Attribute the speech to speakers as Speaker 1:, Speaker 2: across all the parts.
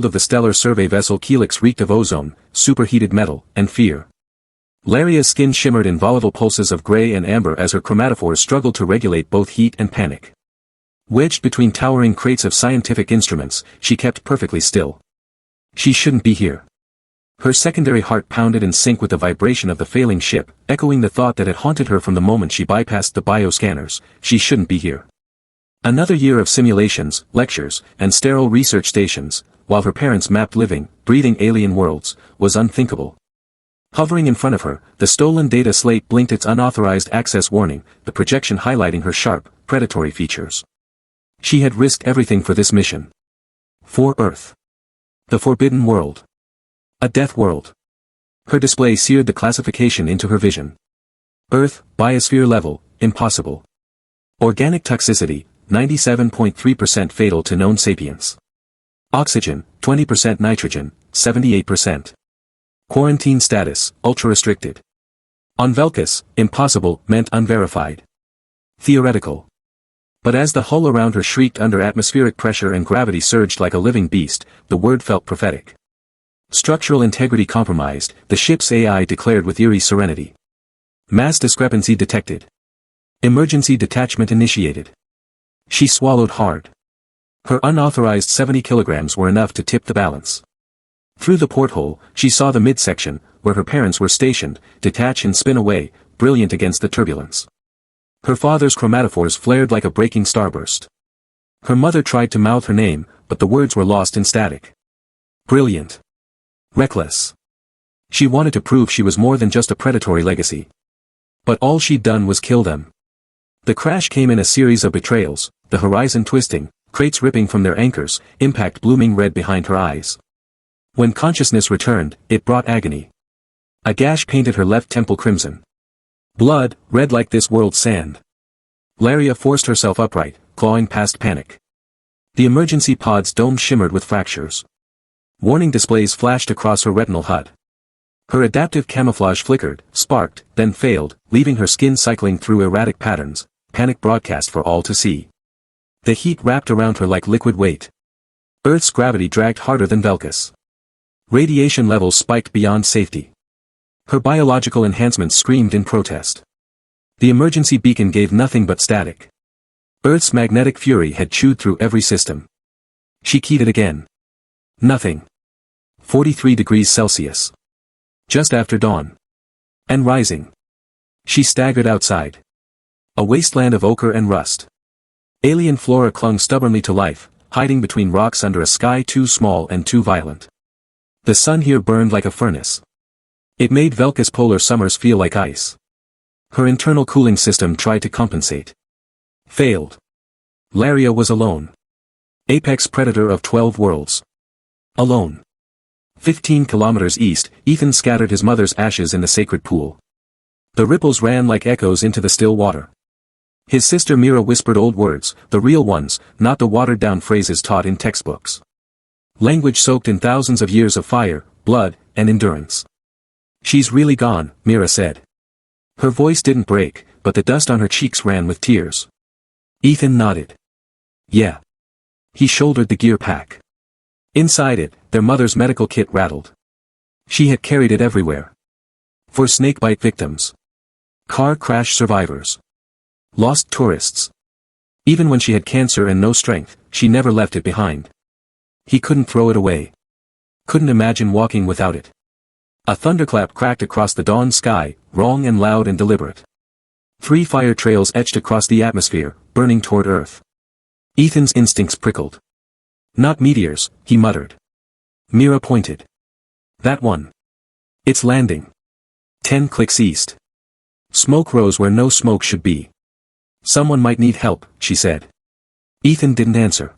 Speaker 1: of the stellar survey vessel Helix reeked of ozone, superheated metal, and fear. Laria's skin shimmered in volatile pulses of gray and amber as her chromatophores struggled to regulate both heat and panic. Wedged between towering crates of scientific instruments, she kept perfectly still. She shouldn't be here. Her secondary heart pounded in sync with the vibration of the failing ship, echoing the thought that had haunted her from the moment she bypassed the bioscanners: she shouldn't be here. Another year of simulations, lectures, and sterile research stations, while her parents mapped living, breathing alien worlds, was unthinkable. Hovering in front of her, the stolen data slate blinked its unauthorized access warning, the projection highlighting her sharp, predatory features. She had risked everything for this mission. For Earth. The Forbidden World. A death world. Her display seared the classification into her vision. Earth, biosphere level, impossible. Organic toxicity, 97.3% fatal to known sapients. Oxygen, 20% nitrogen, 78%. Quarantine status, ultra-restricted. On Velkus, impossible meant unverified. Theoretical. But as the hull around her shrieked under atmospheric pressure and gravity surged like a living beast, the word felt prophetic. Structural integrity compromised, the ship's AI declared with eerie serenity. Mass discrepancy detected. Emergency detachment initiated. She swallowed hard. Her unauthorized 70 kilograms were enough to tip the balance. Through the porthole, she saw the midsection, where her parents were stationed, detach and spin away, brilliant against the turbulence. Her father's chromatophores flared like a breaking starburst. Her mother tried to mouth her name, but the words were lost in static. Brilliant. Reckless. She wanted to prove she was more than just a predatory legacy. But all she'd done was kill them. The crash came in a series of betrayals, the horizon twisting, crates ripping from their anchors, impact blooming red behind her eyes. When consciousness returned, it brought agony. A gash painted her left temple crimson. Blood, red like this world's sand. Laria forced herself upright, clawing past panic. The emergency pod's dome shimmered with fractures. Warning displays flashed across her retinal HUD. Her adaptive camouflage flickered, sparked, then failed, leaving her skin cycling through erratic patterns, panic broadcast for all to see. The heat wrapped around her like liquid weight. Earth's gravity dragged harder than Velkus. Radiation levels spiked beyond safety. Her biological enhancements screamed in protest. The emergency beacon gave nothing but static. Earth's magnetic fury had chewed through every system. She keyed it again. Nothing. 43 degrees Celsius. Just after dawn. And rising. She staggered outside. A wasteland of ochre and rust. Alien flora clung stubbornly to life, hiding between rocks under a sky too small and too violent. The sun here burned like a furnace. It made Velkus polar summers feel like ice. Her internal cooling system tried to compensate. Failed. Laria was alone. Apex predator of 12 worlds. Alone. 15 kilometers east, Ethan scattered his mother's ashes in the sacred pool. The ripples ran like echoes into the still water. His sister Mira whispered old words, the real ones, not the watered-down phrases taught in textbooks. Language soaked in thousands of years of fire, blood, and endurance. She's really gone, Mira said. Her voice didn't break, but the dust on her cheeks ran with tears. Ethan nodded. Yeah. He shouldered the gear pack. Inside it, their mother's medical kit rattled. She had carried it everywhere. For snakebite victims. Car crash survivors. Lost tourists. Even when she had cancer and no strength, she never left it behind. He couldn't throw it away. Couldn't imagine walking without it. A thunderclap cracked across the dawn sky, wrong and loud and deliberate. 3 fire trails etched across the atmosphere, burning toward Earth. Ethan's instincts prickled. Not meteors, he muttered. Mira pointed. That one. It's landing. 10 clicks east. Smoke rose where no smoke should be. Someone might need help, she said. Ethan didn't answer.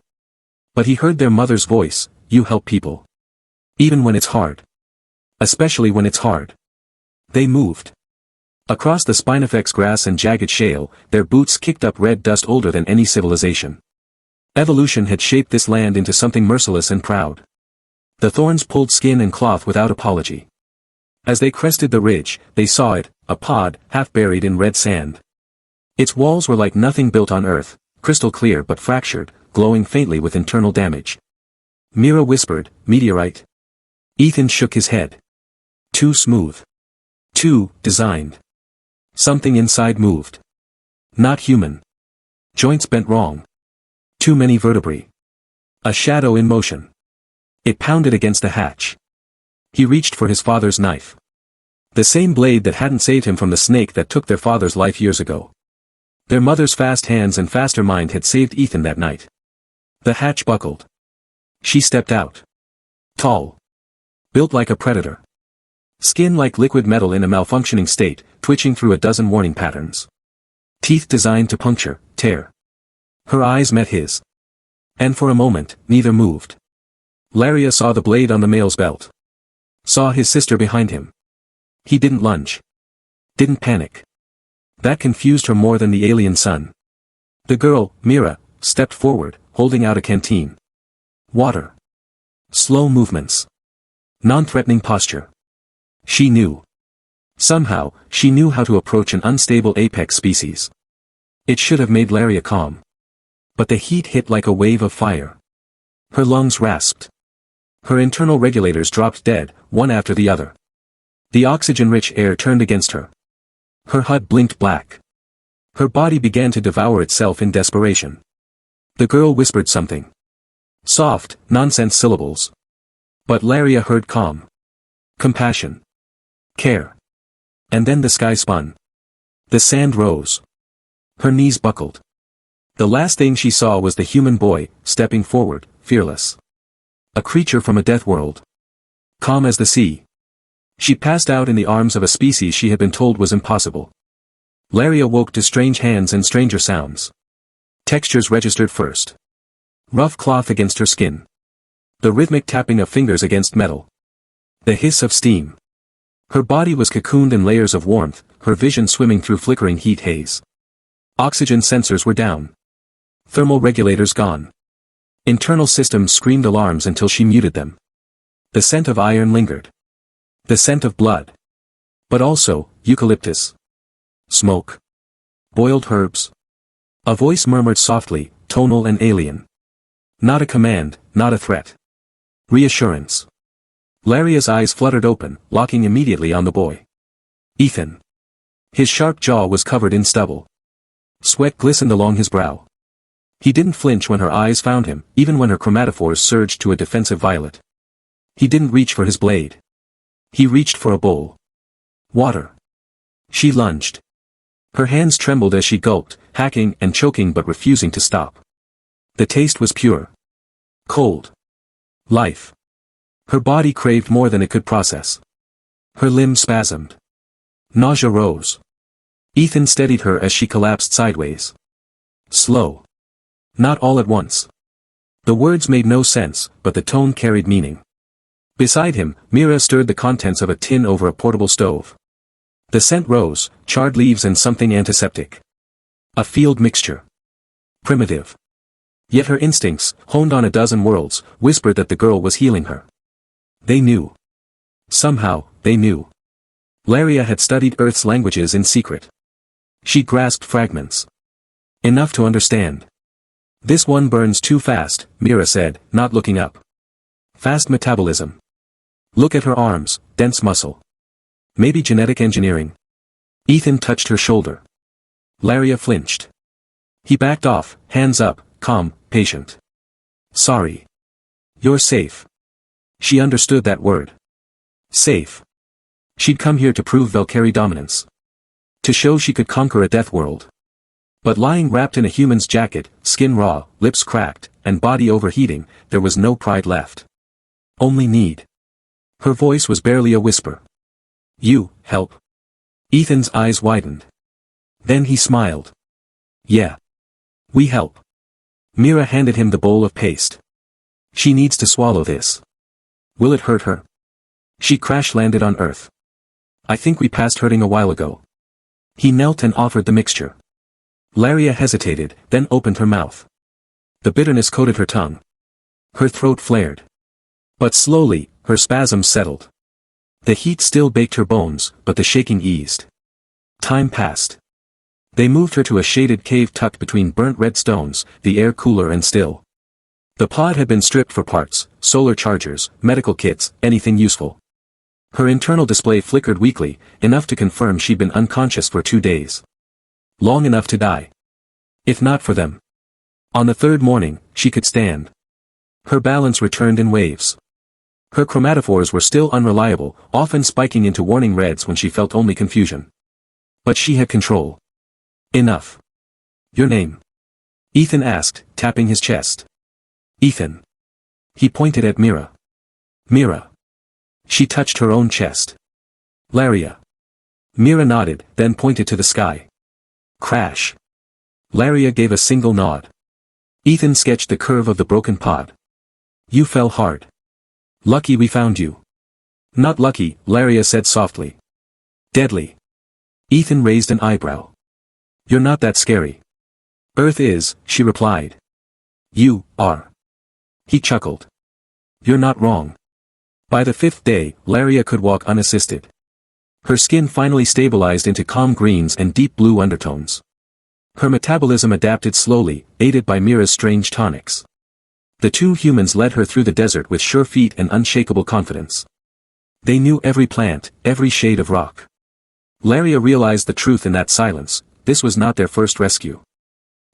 Speaker 1: But he heard their mother's voice, you help people. Even when it's hard. Especially when it's hard. They moved. Across the Spinifex grass and jagged shale, their boots kicked up red dust older than any civilization. Evolution had shaped this land into something merciless and proud. The thorns pulled skin and cloth without apology. As they crested the ridge, they saw it, a pod, half buried in red sand. Its walls were like nothing built on Earth, crystal clear but fractured, glowing faintly with internal damage. Mira whispered, meteorite. Ethan shook his head. Too smooth. Too designed. Something inside moved. Not human. Joints bent wrong. Too many vertebrae. A shadow in motion. It pounded against the hatch. He reached for his father's knife. The same blade that hadn't saved him from the snake that took their father's life years ago. Their mother's fast hands and faster mind had saved Ethan that night. The hatch buckled. She stepped out. Tall. Built like a predator. Skin like liquid metal in a malfunctioning state, twitching through a dozen warning patterns. Teeth designed to puncture, tear. Her eyes met his. And for a moment, neither moved. Laria saw the blade on the male's belt. Saw his sister behind him. He didn't lunge. Didn't panic. That confused her more than the alien sun. The girl, Mira, stepped forward, holding out a canteen. Water. Slow movements. Non-threatening posture. She knew. Somehow, she knew how to approach an unstable apex species. It should have made Laria calm. But the heat hit like a wave of fire. Her lungs rasped. Her internal regulators dropped dead, one after the other. The oxygen-rich air turned against her. Her HUD blinked black. Her body began to devour itself in desperation. The girl whispered something. Soft, nonsense syllables. But Laria heard calm. Compassion. Care. And then the sky spun. The sand rose. Her knees buckled. The last thing she saw was the human boy, stepping forward, fearless. A creature from a death world. Calm as the sea. She passed out in the arms of a species she had been told was impossible. Laria woke to strange hands and stranger sounds. Textures registered first. Rough cloth against her skin. The rhythmic tapping of fingers against metal. The hiss of steam. Her body was cocooned in layers of warmth, her vision swimming through flickering heat haze. Oxygen sensors were down. Thermal regulators gone. Internal systems screamed alarms until she muted them. The scent of iron lingered. The scent of blood. But also, eucalyptus. Smoke. Boiled herbs. A voice murmured softly, tonal and alien. Not a command, not a threat. Reassurance. Laria's eyes fluttered open, locking immediately on the boy. Ethan. His sharp jaw was covered in stubble. Sweat glistened along his brow. He didn't flinch when her eyes found him, even when her chromatophores surged to a defensive violet. He didn't reach for his blade. He reached for a bowl. Water. She lunged. Her hands trembled as she gulped, hacking and choking but refusing to stop. The taste was pure. Cold. Life. Her body craved more than it could process. Her limbs spasmed. Nausea rose. Ethan steadied her as she collapsed sideways. Slow. Not all at once. The words made no sense, but the tone carried meaning. Beside him, Mira stirred the contents of a tin over a portable stove. The scent rose, charred leaves and something antiseptic. A field mixture. Primitive. Yet her instincts, honed on a dozen worlds, whispered that the girl was healing her. They knew. Somehow, they knew. Laria had studied Earth's languages in secret. She grasped fragments. Enough to understand. This one burns too fast, Mira said, not looking up. Fast metabolism. Look at her arms, dense muscle. Maybe genetic engineering. Ethan touched her shoulder. Laria flinched. He backed off, hands up, calm, patient. Sorry. You're safe. She understood that word. Safe. She'd come here to prove Valkyrie dominance. To show she could conquer a death world. But lying wrapped in a human's jacket, skin raw, lips cracked, and body overheating, there was no pride left. Only need. Her voice was barely a whisper. You, help. Ethan's eyes widened. Then he smiled. Yeah. We help. Mira handed him the bowl of paste. She needs to swallow this. Will it hurt her? She crash-landed on Earth. I think we passed hurting a while ago. He knelt and offered the mixture. Laria hesitated, then opened her mouth. The bitterness coated her tongue. Her throat flared. But slowly, her spasms settled. The heat still baked her bones, but the shaking eased. Time passed. They moved her to a shaded cave tucked between burnt red stones, the air cooler and still. The pod had been stripped for parts, solar chargers, medical kits, anything useful. Her internal display flickered weakly, enough to confirm she'd been unconscious for 2 days. Long enough to die. If not for them. On the third morning, she could stand. Her balance returned in waves. Her chromatophores were still unreliable, often spiking into warning reds when she felt only confusion. But she had control. Enough. Your name? Ethan asked, tapping his chest. Ethan. He pointed at Mira. Mira. She touched her own chest. Laria. Mira nodded, then pointed to the sky. Crash. Laria gave a single nod. Ethan sketched the curve of the broken pod. You fell hard. Lucky we found you. Not lucky, Laria said softly. Deadly. Ethan raised an eyebrow. You're not that scary. Earth is, she replied. You are. He chuckled. You're not wrong. By the 5th day, Laria could walk unassisted. Her skin finally stabilized into calm greens and deep blue undertones. Her metabolism adapted slowly, aided by Mira's strange tonics. The 2 humans led her through the desert with sure feet and unshakable confidence. They knew every plant, every shade of rock. Laria realized the truth in that silence, this was not their first rescue.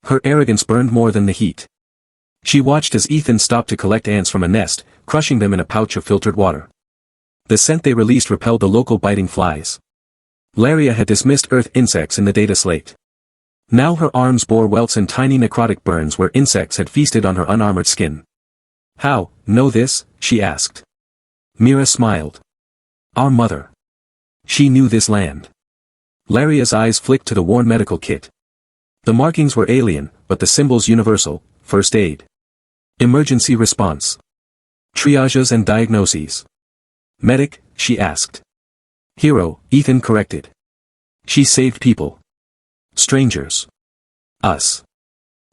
Speaker 1: Her arrogance burned more than the heat. She watched as Ethan stopped to collect ants from a nest, crushing them in a pouch of filtered water. The scent they released repelled the local biting flies. Laria had dismissed earth insects in the data slate. Now her arms bore welts and tiny necrotic burns where insects had feasted on her unarmored skin. How, know this? She asked. Mira smiled. Our mother. She knew this land. Laria's eyes flicked to the worn medical kit. The markings were alien, but the symbols universal: first aid. Emergency response. Triages and diagnoses. Medic, she asked. Hero, Ethan corrected. She saved people. Strangers. Us.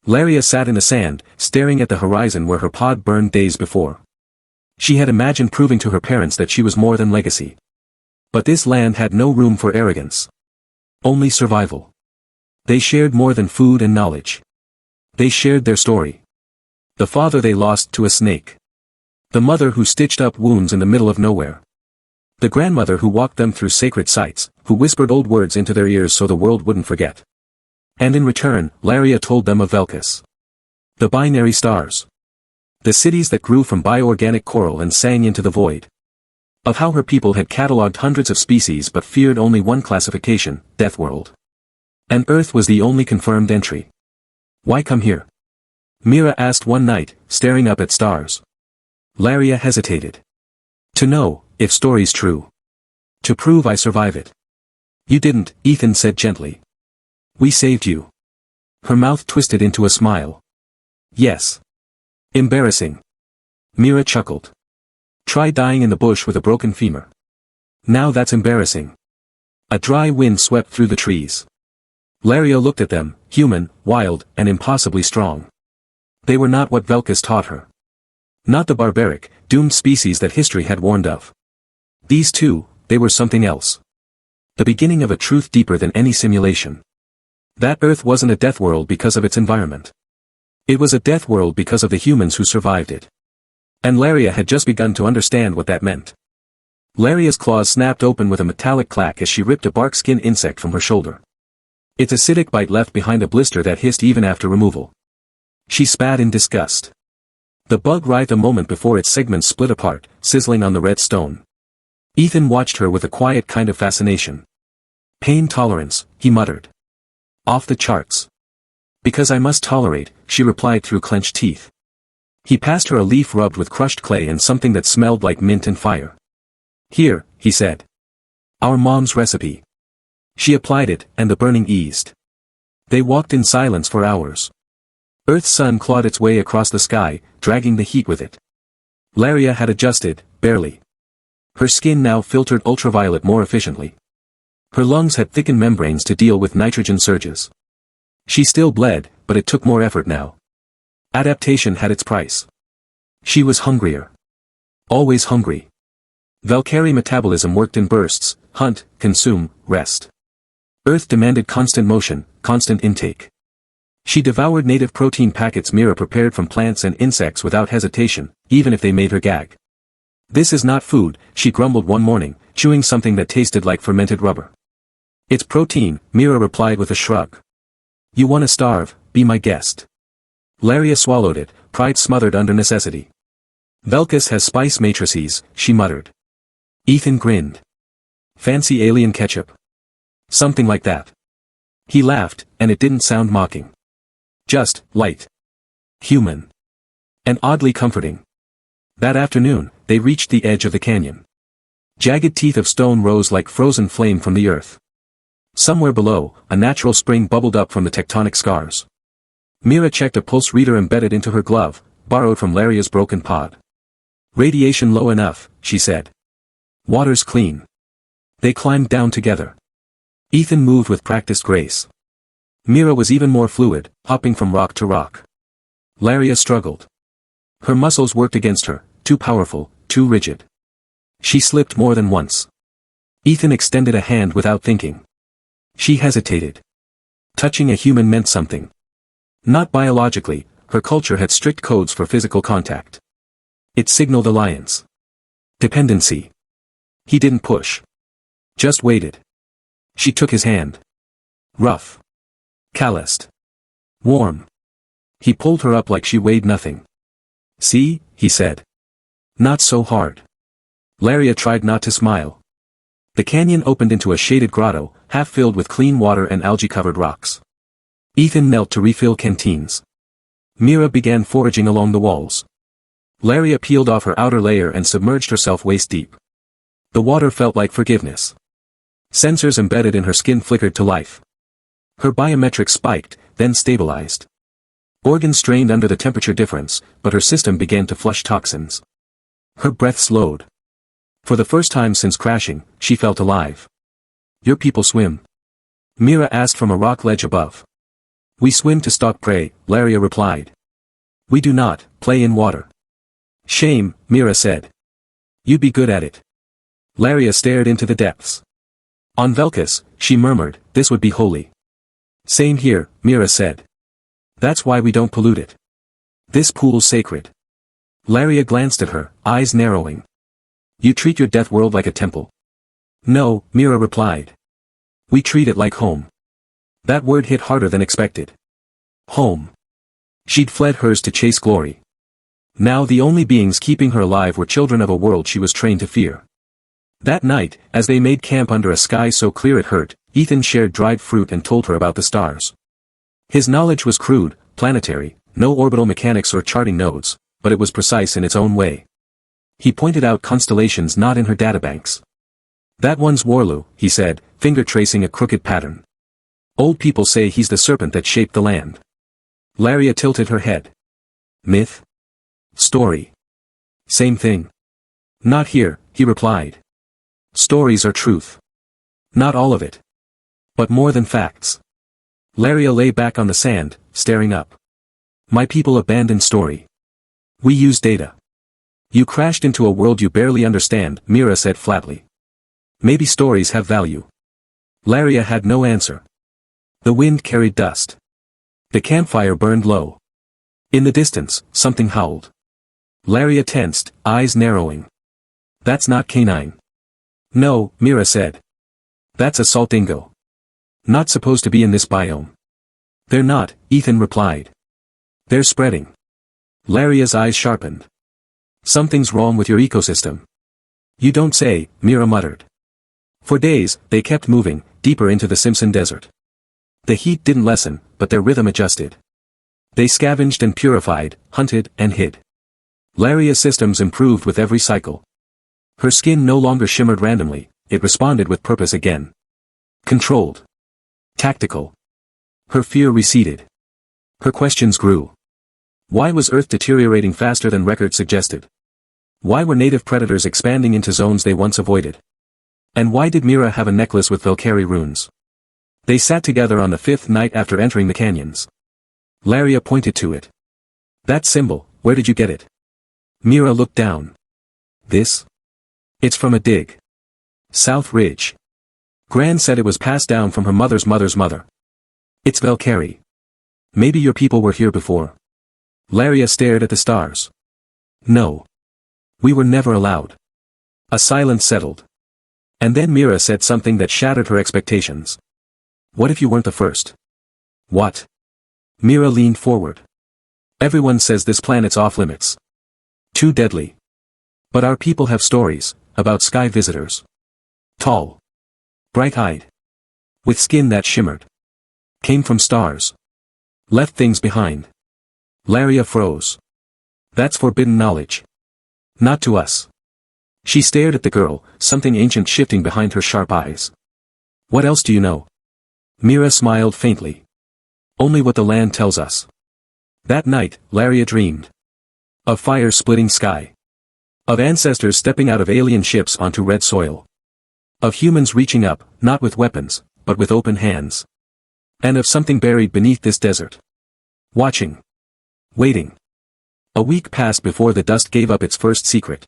Speaker 1: Laria sat in the sand, staring at the horizon where her pod burned days before. She had imagined proving to her parents that she was more than legacy. But this land had no room for arrogance. Only survival. They shared more than food and knowledge. They shared their story. The father they lost to a snake. The mother who stitched up wounds in the middle of nowhere. The grandmother who walked them through sacred sites, who whispered old words into their ears so the world wouldn't forget. And in return, Laria told them of Velkus. The binary stars. The cities that grew from bioorganic coral and sang into the void. Of how her people had catalogued hundreds of species but feared only one classification, Death World. And Earth was the only confirmed entry. Why come here? Mira asked one night, staring up at stars. Laria hesitated. To know, if story's true. To prove I survive it. You didn't, Ethan said gently. We saved you. Her mouth twisted into a smile. Yes. Embarrassing. Mira chuckled. Try dying in the bush with a broken femur. Now that's embarrassing. A dry wind swept through the trees. Laria looked at them, human, wild, and impossibly strong. They were not what Velkus taught her. Not the barbaric, doomed species that history had warned of. These two, they were something else. The beginning of a truth deeper than any simulation. That Earth wasn't a death world because of its environment. It was a death world because of the humans who survived it. And Laria had just begun to understand what that meant. Laria's claws snapped open with a metallic clack as she ripped a bark skin insect from her shoulder. Its acidic bite left behind a blister that hissed even after removal. She spat in disgust. The bug writhed a moment before its segments split apart, sizzling on the red stone. Ethan watched her with a quiet kind of fascination. Pain tolerance, he muttered. Off the charts. Because I must tolerate, she replied through clenched teeth. He passed her a leaf rubbed with crushed clay and something that smelled like mint and fire. Here, he said. Our mom's recipe. She applied it, and the burning eased. They walked in silence for hours. Earth's sun clawed its way across the sky, dragging the heat with it. Laria had adjusted, barely. Her skin now filtered ultraviolet more efficiently. Her lungs had thickened membranes to deal with nitrogen surges. She still bled, but it took more effort now. Adaptation had its price. She was hungrier. Always hungry. Valkyrie metabolism worked in bursts: hunt, consume, rest. Earth demanded constant motion, constant intake. She devoured native protein packets Mira prepared from plants and insects without hesitation, even if they made her gag. "This is not food," she grumbled one morning, chewing something that tasted like fermented rubber. "It's protein," Mira replied with a shrug. "You wanna starve, be my guest." Laria swallowed it, pride smothered under necessity. "Velkus has spice matrices," she muttered. Ethan grinned. "Fancy alien ketchup?" "Something like that." He laughed, and it didn't sound mocking. Just, light. Human. And oddly comforting. That afternoon, they reached the edge of the canyon. Jagged teeth of stone rose like frozen flame from the earth. Somewhere below, a natural spring bubbled up from the tectonic scars. Mira checked a pulse reader embedded into her glove, borrowed from Laria's broken pod. "Radiation low enough," she said. "Water's clean." They climbed down together. Ethan moved with practiced grace. Mira was even more fluid, hopping from rock to rock. Laria struggled. Her muscles worked against her, too powerful, too rigid. She slipped more than once. Ethan extended a hand without thinking. She hesitated. Touching a human meant something. Not biologically, her culture had strict codes for physical contact. It signaled alliance. Dependency. He didn't push. Just waited. She took his hand. Rough. Calloused. Warm. He pulled her up like she weighed nothing. "See," he said. "Not so hard." Laria tried not to smile. The canyon opened into a shaded grotto, half filled with clean water and algae-covered rocks. Ethan knelt to refill canteens. Mira began foraging along the walls. Laria peeled off her outer layer and submerged herself waist-deep. The water felt like forgiveness. Sensors embedded in her skin flickered to life. Her biometrics spiked, then stabilized. Organs strained under the temperature difference, but her system began to flush toxins. Her breath slowed. For the first time since crashing, she felt alive. "Your people swim?" Mira asked from a rock ledge above. "We swim to stalk prey," Laria replied. "We do not play in water." "Shame," Mira said. "You'd be good at it." Laria stared into the depths. "On Velkus," she murmured, "this would be holy." "Same here," Mira said. "That's why we don't pollute it. This pool's sacred." Laria glanced at her, eyes narrowing. "You treat your death world like a temple." "No," Mira replied. "We treat it like home." That word hit harder than expected. Home. She'd fled hers to chase glory. Now the only beings keeping her alive were children of a world she was trained to fear. That night, as they made camp under a sky so clear it hurt, Ethan shared dried fruit and told her about the stars. His knowledge was crude, planetary, no orbital mechanics or charting nodes, but it was precise in its own way. He pointed out constellations not in her databanks. "That one's Warlu," he said, finger tracing a crooked pattern. "Old people say he's the serpent that shaped the land." Laria tilted her head. "Myth? Story? Same thing." "Not here," he replied. "Stories are truth. Not all of it. But more than facts." Laria lay back on the sand, staring up. "My people abandoned story. We use data. You crashed into a world you barely understand," Mira said flatly. "Maybe stories have value." Laria had no answer. The wind carried dust. The campfire burned low. In the distance, something howled. Laria tensed, eyes narrowing. "That's not canine." "No," Mira said. "That's a salt dingo. Not supposed to be in this biome." "They're not," Ethan replied. "They're spreading." Laria's eyes sharpened. "Something's wrong with your ecosystem." "You don't say," Mira muttered. For days, they kept moving, deeper into the Simpson Desert. The heat didn't lessen, but their rhythm adjusted. They scavenged and purified, hunted and hid. Laria's systems improved with every cycle. Her skin no longer shimmered randomly, it responded with purpose again. Controlled. Tactical. Her fear receded. Her questions grew. Why was Earth deteriorating faster than records suggested? Why were native predators expanding into zones they once avoided? And why did Mira have a necklace with Valkyrie runes? They sat together on the 5th night after entering the canyons. Laria pointed to it. "That symbol, where did you get it?" Mira looked down. "This? It's from a dig. South Ridge. Gran said it was passed down from her mother's mother's mother. It's Valkyrie." Maybe your people were here before. Laria stared at the stars. No. We were never allowed. A silence settled. And then Mira said something that shattered her expectations. What if you weren't the first? What? Mira leaned forward. Everyone says this planet's off limits. Too deadly. But our people have stories, about sky visitors. Tall. Bright-eyed. With skin that shimmered. Came from stars. Left things behind. Laria froze. That's forbidden knowledge. Not to us. She stared at the girl, something ancient shifting behind her sharp eyes. What else do you know? Mira smiled faintly. Only what the land tells us. That night, Laria dreamed. Of fire-splitting sky. Of ancestors stepping out of alien ships onto red soil. Of humans reaching up, not with weapons, but with open hands. And of something buried beneath this desert. Watching. Waiting. A week passed before the dust gave up its first secret.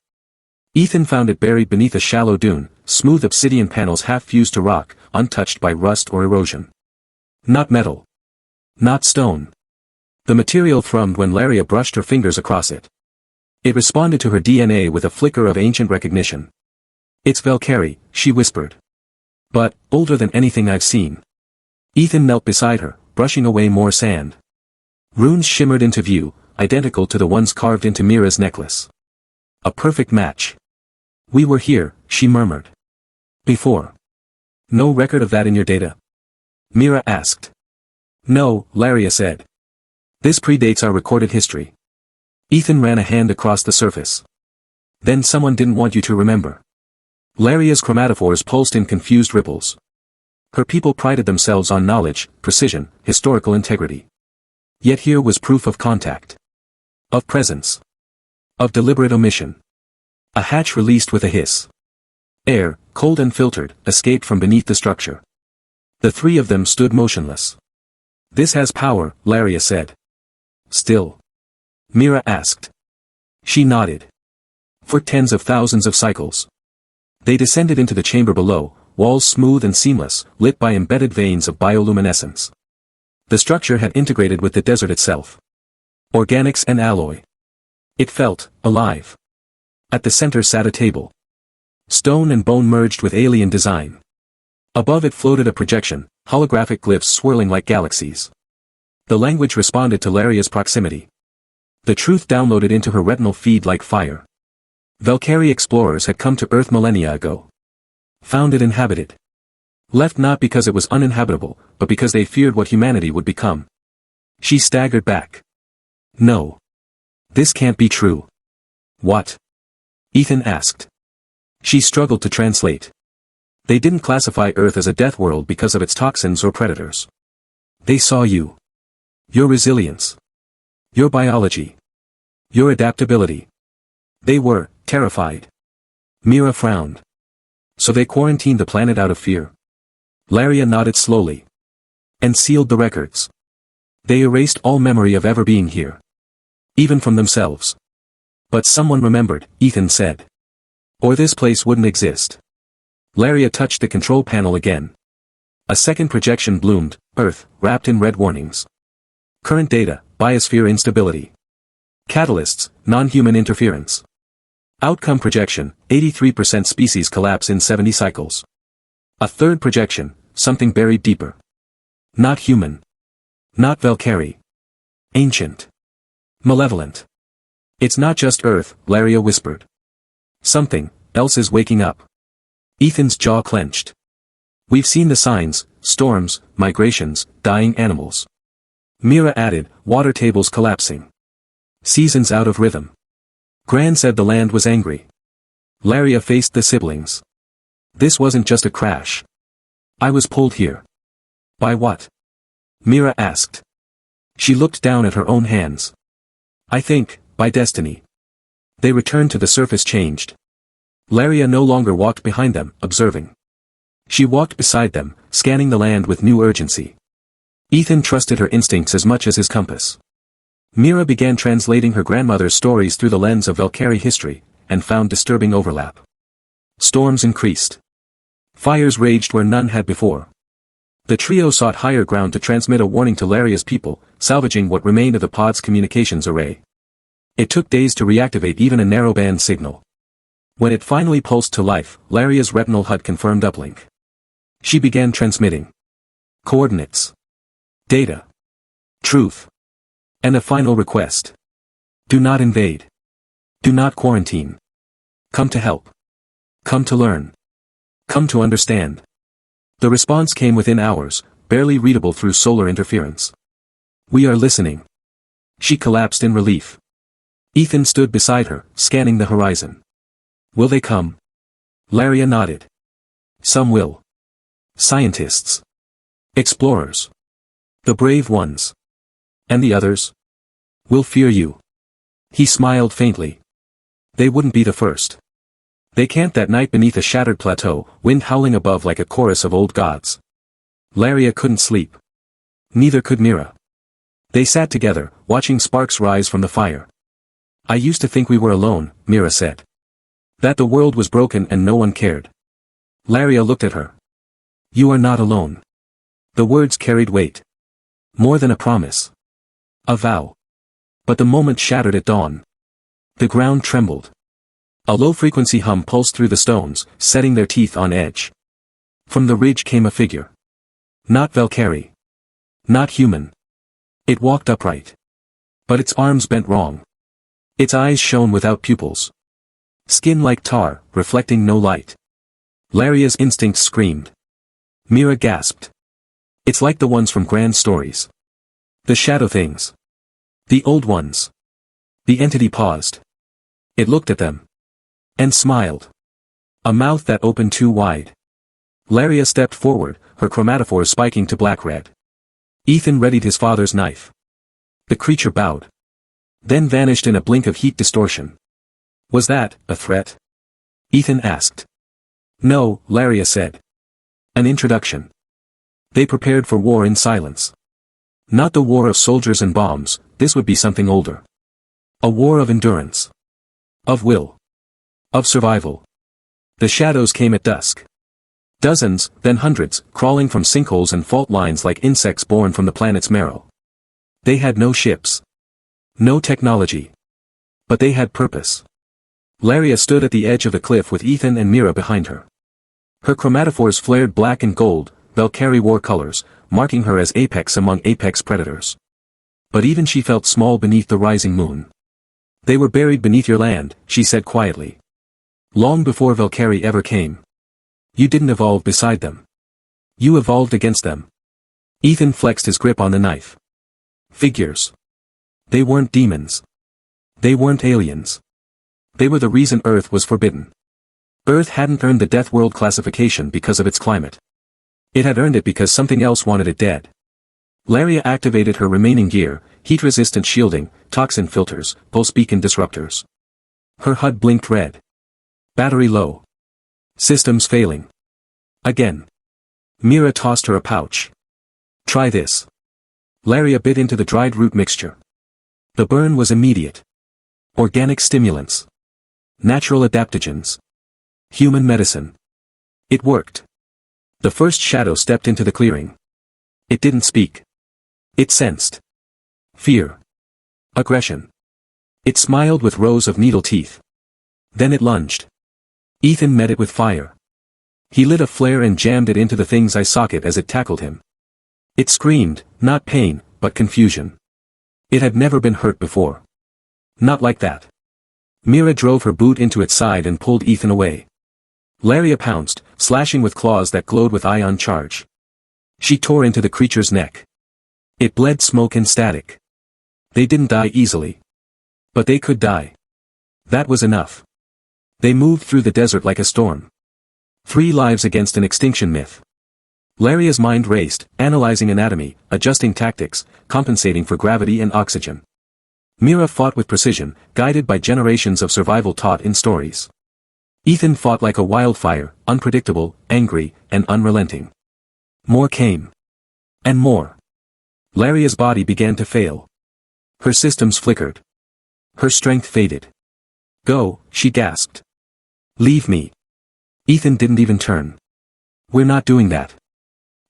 Speaker 1: Ethan found it buried beneath a shallow dune, smooth obsidian panels half fused to rock, untouched by rust or erosion. Not metal. Not stone. The material thrummed when Laria brushed her fingers across it. It responded to her DNA with a flicker of ancient recognition. It's Valkyrie, she whispered. But, older than anything I've seen. Ethan knelt beside her, brushing away more sand. Runes shimmered into view, identical to the ones carved into Mira's necklace. A perfect match. We were here, she murmured. Before. No record of that in your data? Mira asked. No, Laria said. This predates our recorded history. Ethan ran a hand across the surface. Then someone didn't want you to remember. Laria's chromatophores pulsed in confused ripples. Her people prided themselves on knowledge, precision, historical integrity. Yet here was proof of contact. Of presence. Of deliberate omission. A hatch released with a hiss. Air, cold and filtered, escaped from beneath the structure. The three of them stood motionless. This has power, Laria said. Still. Mira asked. She nodded. For tens of thousands of cycles. They descended into the chamber below, walls smooth and seamless, lit by embedded veins of bioluminescence. The structure had integrated with the desert itself. Organics and alloy. It felt alive. At the center sat a table. Stone and bone merged with alien design. Above it floated a projection, holographic glyphs swirling like galaxies. The language responded to Laria's proximity. The truth downloaded into her retinal feed like fire. Valkyrie explorers had come to Earth millennia ago. Found it inhabited. Left not because it was uninhabitable, but because they feared what humanity would become. She staggered back. No. This can't be true. What? Ethan asked. She struggled to translate. They didn't classify Earth as a death world because of its toxins or predators. They saw you. Your resilience. Your biology. Your adaptability. They were terrified. Mira frowned. So they quarantined the planet out of fear. Laria nodded slowly. And sealed the records. They erased all memory of ever being here. Even from themselves. But someone remembered, Ethan said. Or this place wouldn't exist. Laria touched the control panel again. A second projection bloomed, Earth, wrapped in red warnings. Current data, biosphere instability. Catalysts, non-human interference. Outcome projection, 83% species collapse in 70 cycles. A third projection, something buried deeper. Not human. Not Valkyrie. Ancient. Malevolent. It's not just Earth, Laria whispered. Something else is waking up. Ethan's jaw clenched. We've seen the signs, storms, migrations, dying animals. Mira added, water tables collapsing. Seasons out of rhythm. Gran said the land was angry. Laria faced the siblings. This wasn't just a crash. I was pulled here. By what? Mira asked. She looked down at her own hands. I think, by destiny. They returned to the surface changed. Laria no longer walked behind them, observing. She walked beside them, scanning the land with new urgency. Ethan trusted her instincts as much as his compass. Mira began translating her grandmother's stories through the lens of Valkyrie history, and found disturbing overlap. Storms increased. Fires raged where none had before. The trio sought higher ground to transmit a warning to Laria's people, salvaging what remained of the pod's communications array. It took days to reactivate even a narrowband signal. When it finally pulsed to life, Laria's retinal HUD confirmed uplink. She began transmitting coordinates, data, truth, and a final request. Do not invade. Do not quarantine. Come to help. Come to learn. Come to understand. The response came within hours, barely readable through solar interference. We are listening. She collapsed in relief. Ethan stood beside her, scanning the horizon. Will they come? Laria nodded. Some will. Scientists. Explorers. The brave ones. And the others? Will fear you. He smiled faintly. They wouldn't be the first. They camped that night beneath a shattered plateau, wind howling above like a chorus of old gods. Laria couldn't sleep. Neither could Mira. They sat together, watching sparks rise from the fire. I used to think we were alone, Mira said. That the world was broken and no one cared. Laria looked at her. You are not alone. The words carried weight. More than a promise. A vow. But the moment shattered at dawn. The ground trembled. A low-frequency hum pulsed through the stones, setting their teeth on edge. From the ridge came a figure. Not Valkyrie. Not human. It walked upright. But its arms bent wrong. Its eyes shone without pupils. Skin like tar, reflecting no light. Laria's instincts screamed. Mira gasped. It's like the ones from grand stories. The shadow things. The old ones. The entity paused. It looked at them. And smiled. A mouth that opened too wide. Laria stepped forward, her chromatophore spiking to black-red. Ethan readied his father's knife. The creature bowed. Then vanished in a blink of heat distortion. Was that a threat? Ethan asked. No, Laria said. An introduction. They prepared for war in silence. Not the war of soldiers and bombs, this would be something older. A war of endurance. Of will. Of survival. The shadows came at dusk. Dozens, then hundreds, crawling from sinkholes and fault lines like insects born from the planet's marrow. They had no ships. No technology. But they had purpose. Laria stood at the edge of the cliff with Ethan and Mira behind her. Her chromatophores flared black and gold, Valkyrie war colors, marking her as apex among apex predators. But even she felt small beneath the rising moon. They were buried beneath your land, she said quietly. Long before Valkyrie ever came. You didn't evolve beside them. You evolved against them. Ethan flexed his grip on the knife. Figures. They weren't demons. They weren't aliens. They were the reason Earth was forbidden. Earth hadn't earned the Death World classification because of its climate. It had earned it because something else wanted it dead. Laria activated her remaining gear, heat-resistant shielding, toxin filters, pulse beacon disruptors. Her HUD blinked red. Battery low. Systems failing. Again. Mira tossed her a pouch. Try this. Laria bit into the dried root mixture. The burn was immediate. Organic stimulants. Natural adaptogens. Human medicine. It worked. The first shadow stepped into the clearing. It didn't speak. It sensed. Fear. Aggression. It smiled with rows of needle teeth. Then it lunged. Ethan met it with fire. He lit a flare and jammed it into the thing's eye socket as it tackled him. It screamed, not pain, but confusion. It had never been hurt before. Not like that. Mira drove her boot into its side and pulled Ethan away. Laria pounced, slashing with claws that glowed with ion charge. She tore into the creature's neck. It bled smoke and static. They didn't die easily. But they could die. That was enough. They moved through the desert like a storm. 3 lives against an extinction myth. Laria's mind raced, analyzing anatomy, adjusting tactics, compensating for gravity and oxygen. Mira fought with precision, guided by generations of survival taught in stories. Ethan fought like a wildfire, unpredictable, angry, and unrelenting. More came. And more. Laria's body began to fail. Her systems flickered. Her strength faded. Go, she gasped. Leave me. Ethan didn't even turn. We're not doing that.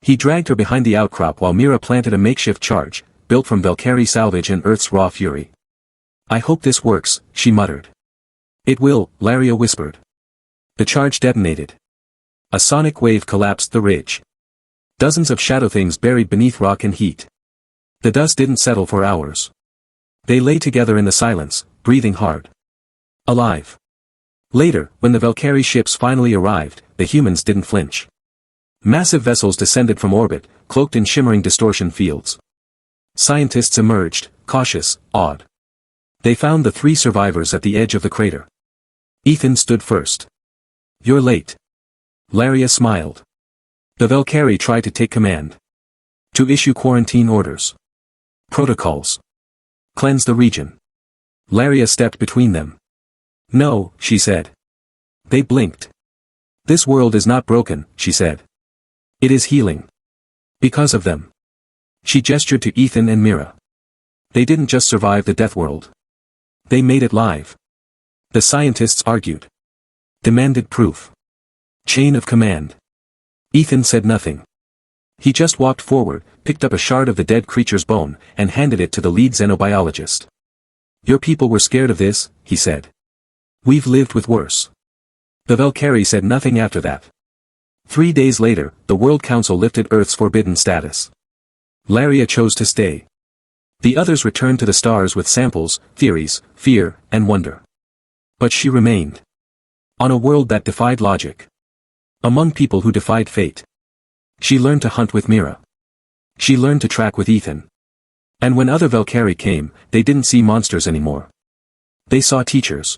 Speaker 1: He dragged her behind the outcrop while Mira planted a makeshift charge, built from Valkyrie salvage and Earth's raw fury. I hope this works, she muttered. It will, Laria whispered. The charge detonated. A sonic wave collapsed the ridge. Dozens of shadow things buried beneath rock and heat. The dust didn't settle for hours. They lay together in the silence, breathing hard. Alive. Later, when the Valkyrie ships finally arrived, the humans didn't flinch. Massive vessels descended from orbit, cloaked in shimmering distortion fields. Scientists emerged, cautious, awed. They found the 3 survivors at the edge of the crater. Ethan stood first. You're late. Laria smiled. The Valkyrie tried to take command. To issue quarantine orders. Protocols. Cleanse the region. Laria stepped between them. No, she said. They blinked. This world is not broken, she said. It is healing. Because of them. She gestured to Ethan and Mira. They didn't just survive the death world. They made it live. The scientists argued. Demanded proof. Chain of command. Ethan said nothing. He just walked forward, picked up a shard of the dead creature's bone, and handed it to the lead xenobiologist. Your people were scared of this, he said. We've lived with worse. The Valkyrie said nothing after that. 3 days later, the World Council lifted Earth's forbidden status. Laria chose to stay. The others returned to the stars with samples, theories, fear, and wonder. But she remained. On a world that defied logic. Among people who defied fate. She learned to hunt with Mira. She learned to track with Ethan. And when other Valkyrie came, they didn't see monsters anymore. They saw teachers.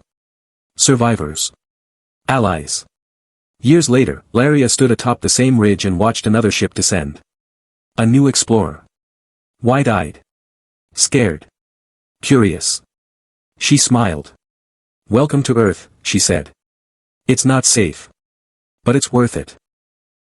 Speaker 1: Survivors. Allies. Years later, Laria stood atop the same ridge and watched another ship descend. A new explorer. Wide-eyed. Scared. Curious. She smiled. Welcome to Earth, she said. It's not safe. But it's worth it.